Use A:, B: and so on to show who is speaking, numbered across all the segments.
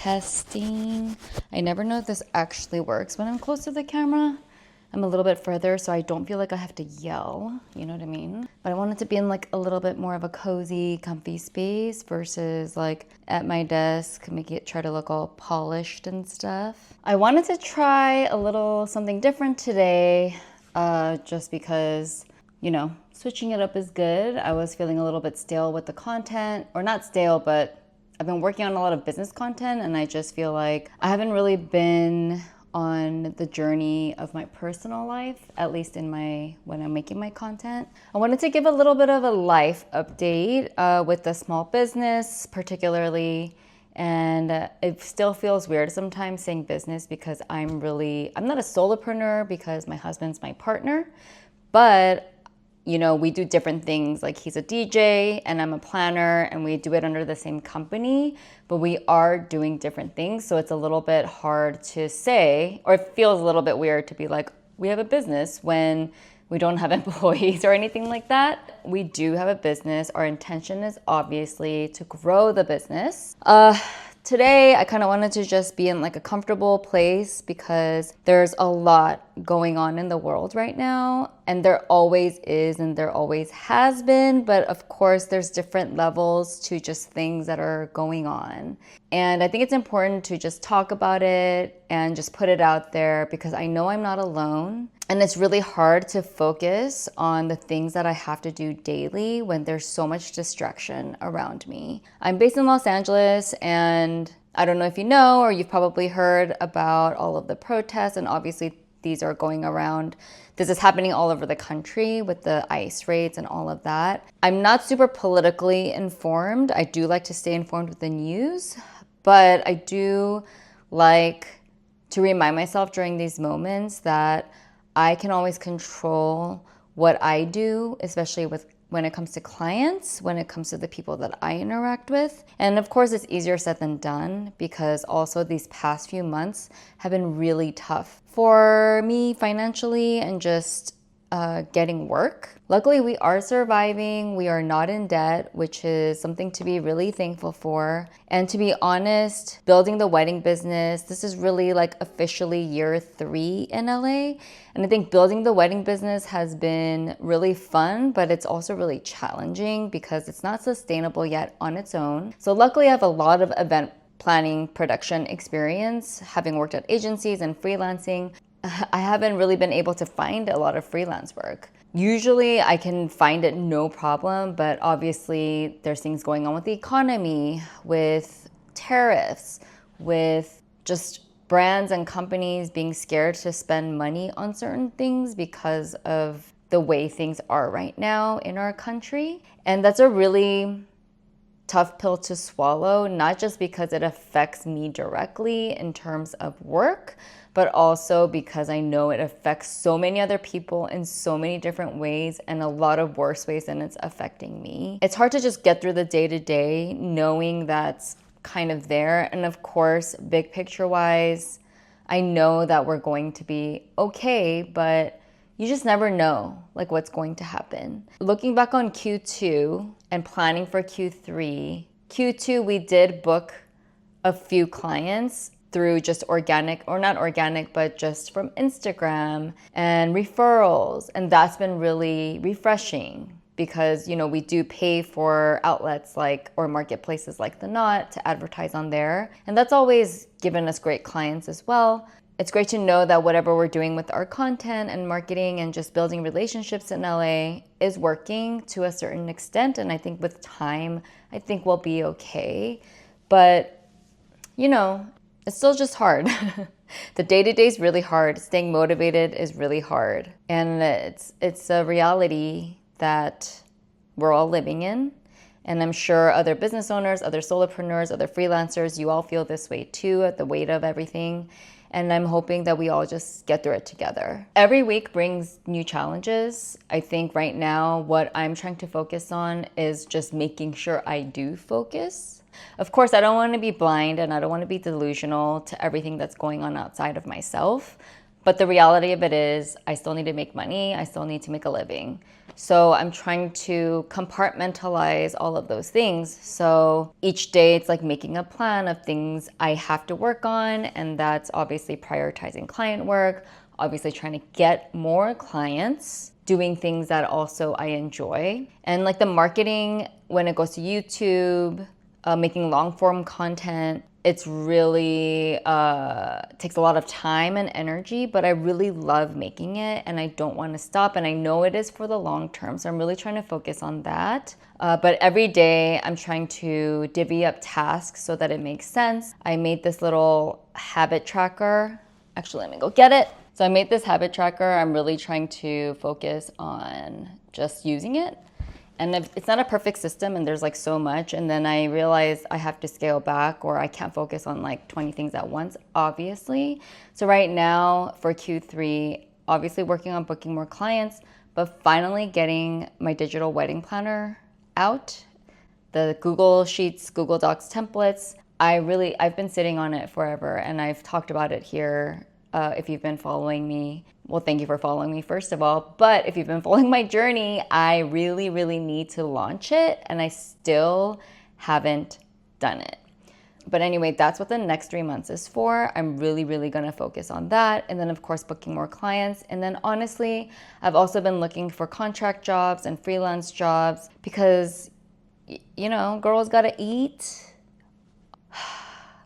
A: Testing. I never know if this actually works when I'm close to the camera. I'm a little bit further so I don't feel like I have to yell, you know what I mean? But I want it to be in like a little bit more of a cozy, comfy space versus like at my desk, try to look all polished and stuff. I wanted to try a little something different today, just because, you know, switching it up is good. I was feeling a little bit stale with the content, or not stale, but I've been working on a lot of business content and I just feel like I haven't really been on the journey of my personal life, at least when I'm making my content. I wanted to give a little bit of a life update with the small business particularly. And it still feels weird sometimes saying business because I'm not a solopreneur because my husband's my partner, but you know, we do different things. Like he's a DJ and I'm a planner and we do it under the same company, but we are doing different things. So it's a little bit hard to say, or it feels a little bit weird to be like, we have a business when we don't have employees or anything like that. We do have a business. Our intention is obviously to grow the business. Today, I kind of wanted to just be in like a comfortable place because there's a lot going on in the world right now. And there always is and there always has been. But of course, there's different levels to just things that are going on. And I think it's important to just talk about it and just put it out there because I know I'm not alone. And it's really hard to focus on the things that I have to do daily when there's so much distraction around me. I'm based in Los Angeles, and I don't know if you know or you've probably heard about all of the protests, and obviously these are going around. This is happening all over the country with the ICE raids and all of that. I'm not super politically informed. I do like to stay informed with the news, but I do like to remind myself during these moments that I can always control what I do, especially when it comes to clients, when it comes to the people that I interact with. And of course, it's easier said than done because also these past few months have been really tough for me financially and just getting work. Luckily, we are surviving. We are not in debt, which is something to be really thankful for. And to be honest, building the wedding business, this is really like officially year 3 in LA. And I think building the wedding business has been really fun, but it's also really challenging because it's not sustainable yet on its own. So luckily, I have a lot of event planning production experience, having worked at agencies and freelancing. I haven't really been able to find a lot of freelance work. Usually I can find it no problem, but obviously there's things going on with the economy, with tariffs, with just brands and companies being scared to spend money on certain things because of the way things are right now in our country. And that's a really tough pill to swallow, not just because it affects me directly in terms of work, but also because I know it affects so many other people in so many different ways and a lot of worse ways than it's affecting me. It's hard to just get through the day-to-day knowing that's kind of there. And of course, big picture wise, I know that we're going to be okay, but you just never know like what's going to happen. Looking back on Q2 and planning for Q2, we did book a few clients through just organic, or not organic, but just from Instagram and referrals. And that's been really refreshing because, you know, we do pay for outlets like, or marketplaces like The Knot to advertise on there. And that's always given us great clients as well. It's great to know that whatever we're doing with our content and marketing and just building relationships in LA is working to a certain extent. And I think with time, I think we'll be okay. But, you know, it's still just hard. The day-to-day is really hard. Staying motivated is really hard. And it's a reality that we're all living in. And I'm sure other business owners, other solopreneurs, other freelancers, you all feel this way too, at the weight of everything. And I'm hoping that we all just get through it together. Every week brings new challenges. I think right now what I'm trying to focus on is just making sure I do focus. Of course, I don't want to be blind and I don't want to be delusional to everything that's going on outside of myself. But the reality of it is I still need to make money. I still need to make a living. So I'm trying to compartmentalize all of those things. So each day it's like making a plan of things I have to work on. And that's obviously prioritizing client work, obviously trying to get more clients, doing things that also I enjoy. And like the marketing, when it goes to YouTube, making long form content, it's really takes a lot of time and energy, but I really love making it and I don't want to stop. And I know it is for the long term. So I'm really trying to focus on that. But every day I'm trying to divvy up tasks so that it makes sense. I made this little habit tracker. Actually, let me go get it. So I made this habit tracker. I'm really trying to focus on just using it. And it's not a perfect system and there's like so much. And then I realized I have to scale back or I can't focus on like 20 things at once, obviously. So right now for Q3, obviously working on booking more clients, but finally getting my digital wedding planner out, the Google Sheets, Google Docs templates. I've been sitting on it forever and I've talked about it here. If you've been following me, well, thank you for following me, first of all. But if you've been following my journey, I really, really need to launch it. And I still haven't done it. But anyway, that's what the next 3 months is for. I'm really, really going to focus on that. And then, of course, booking more clients. And then, honestly, I've also been looking for contract jobs and freelance jobs because, you know, girls got to eat.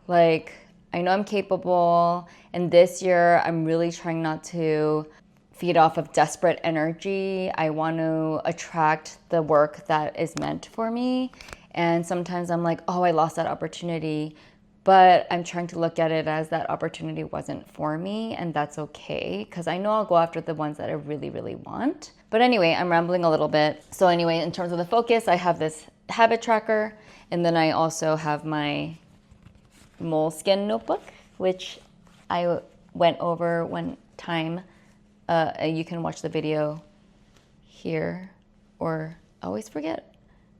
A: Like, I know I'm capable. And this year, I'm really trying not to feed off of desperate energy. I want to attract the work that is meant for me. And sometimes I'm like, oh, I lost that opportunity. But I'm trying to look at it as that opportunity wasn't for me. And that's okay, because I know I'll go after the ones that I really, really want. But anyway, I'm rambling a little bit. So anyway, in terms of the focus, I have this habit tracker. And then I also have my moleskin notebook, which I went over one time. You can watch the video here, or I always forget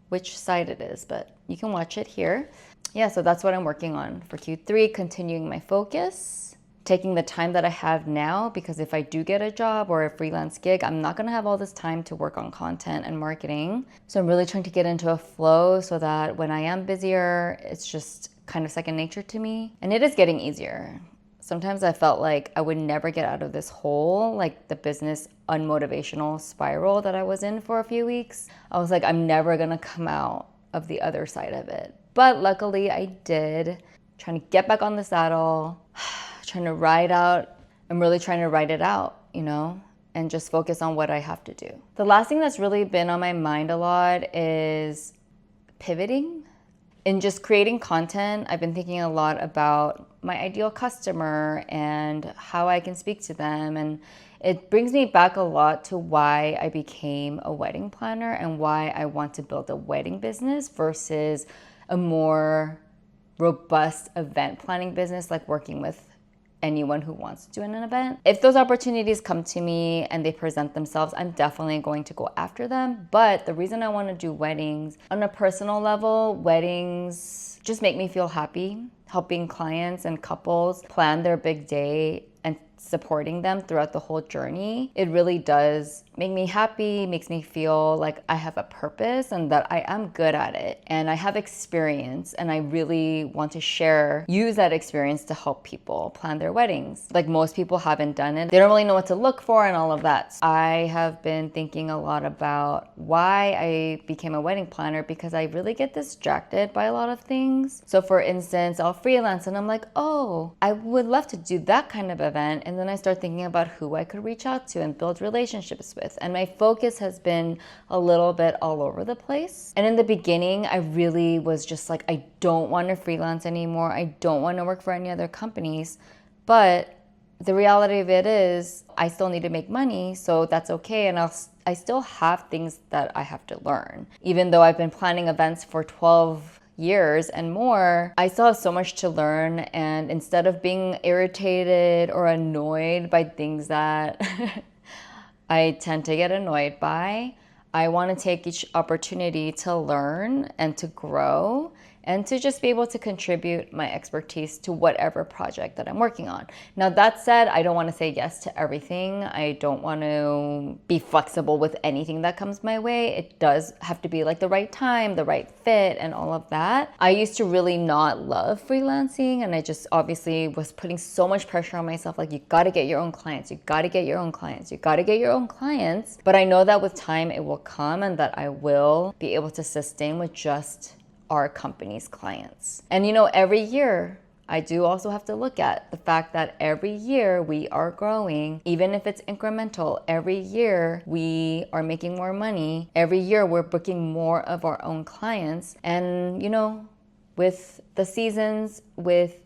A: which side it is, but you can watch it here. Yeah, so that's what I'm working on for Q3, continuing my focus, taking the time that I have now, because if I do get a job or a freelance gig, I'm not gonna have all this time to work on content and marketing. So I'm really trying to get into a flow so that when I am busier, it's just kind of second nature to me. And it is getting easier. Sometimes I felt like I would never get out of this hole, like the business unmotivational spiral that I was in for a few weeks. I was like, I'm never gonna come out of the other side of it. But luckily I did. Trying to get back on the saddle, trying to ride out. I'm really trying to ride it out, you know, and just focus on what I have to do. The last thing that's really been on my mind a lot is pivoting. In just creating content, I've been thinking a lot about my ideal customer and how I can speak to them. And it brings me back a lot to why I became a wedding planner and why I want to build a wedding business versus a more robust event planning business, like working with anyone who wants to do an event. If those opportunities come to me and they present themselves, I'm definitely going to go after them. But the reason I want to do weddings, on a personal level, weddings just make me feel happy, helping clients and couples plan their big day and supporting them throughout the whole journey. It really does make me happy, makes me feel like I have a purpose and that I am good at it. And I have experience and I really want to use that experience to help people plan their weddings. Like most people haven't done it. They don't really know what to look for and all of that. I have been thinking a lot about why I became a wedding planner because I really get distracted by a lot of things. So for instance, I'll freelance and I'm like, oh, I would love to do that kind of event. And then I start thinking about who I could reach out to and build relationships with. And my focus has been a little bit all over the place. And in the beginning, I really was just like, I don't want to freelance anymore. I don't want to work for any other companies. But the reality of it is I still need to make money, so that's okay. And I still have things that I have to learn. Even though I've been planning events for 12 years and more, I still have so much to learn. And instead of being irritated or annoyed by things that I tend to get annoyed by, I want to take each opportunity to learn and to grow and to just be able to contribute my expertise to whatever project that I'm working on. Now, that said, I don't want to say yes to everything. I don't want to be flexible with anything that comes my way. It does have to be like the right time, the right fit, and all of that. I used to really not love freelancing, and I just obviously was putting so much pressure on myself. Like, you got to get your own clients. You got to get your own clients. You got to get your own clients. But I know that with time it will come, and that I will be able to sustain with just our company's clients. And every year, I do also have to look at the fact that every year we are growing, even if it's incremental. Every year we are making more money. Every year we're booking more of our own clients. And, with the seasons, with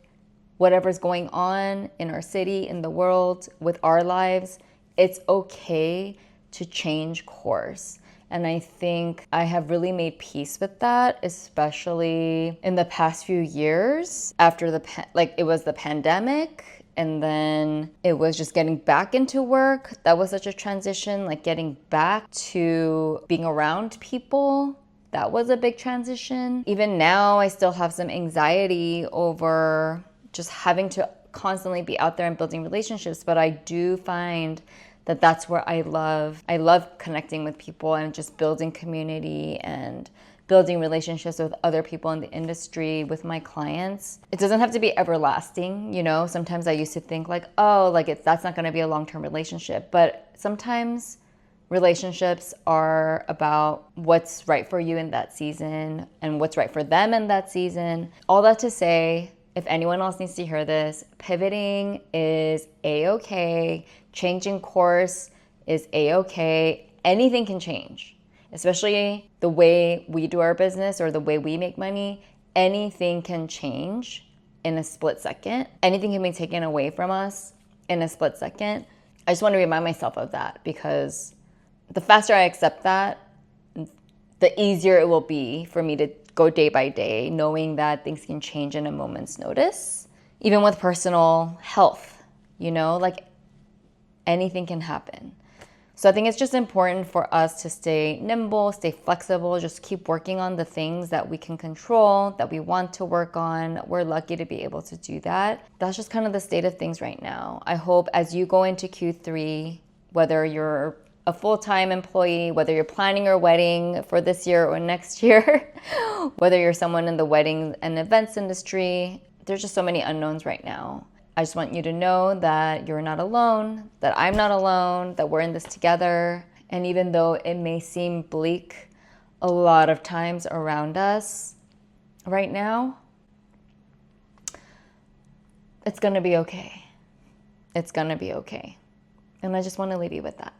A: whatever's going on in our city, in the world, with our lives, it's okay to change course. And I think I have really made peace with that, especially in the past few years after it was the pandemic, and then it was just getting back into work. That was such a transition, like getting back to being around people. That was a big transition. Even now, I still have some anxiety over just having to constantly be out there and building relationships, but I do find that that's where I love connecting with people and just building community and building relationships with other people in the industry, with my clients. It doesn't have to be everlasting, Sometimes I used to think that's not going to be a long-term relationship, but sometimes relationships are about what's right for you in that season and what's right for them in that season. All that to say, if anyone else needs to hear this, pivoting is a-okay. Changing course is a-okay. Anything can change, especially the way we do our business or the way we make money. Anything can change in a split second. Anything can be taken away from us in a split second. I just want to remind myself of that, because the faster I accept that, the easier it will be for me to go day by day, knowing that things can change in a moment's notice. Even with personal health, anything can happen. So I think it's just important for us to stay nimble, stay flexible, just keep working on the things that we can control, that we want to work on. We're lucky to be able to do that. That's just kind of the state of things right now. I hope as you go into Q3, whether you're a full-time employee, whether you're planning your wedding for this year or next year, whether you're someone in the wedding and events industry, there's just so many unknowns right now. I just want you to know that you're not alone, that I'm not alone, that we're in this together. And even though it may seem bleak a lot of times around us right now, it's gonna be okay. It's gonna be okay. And I just want to leave you with that.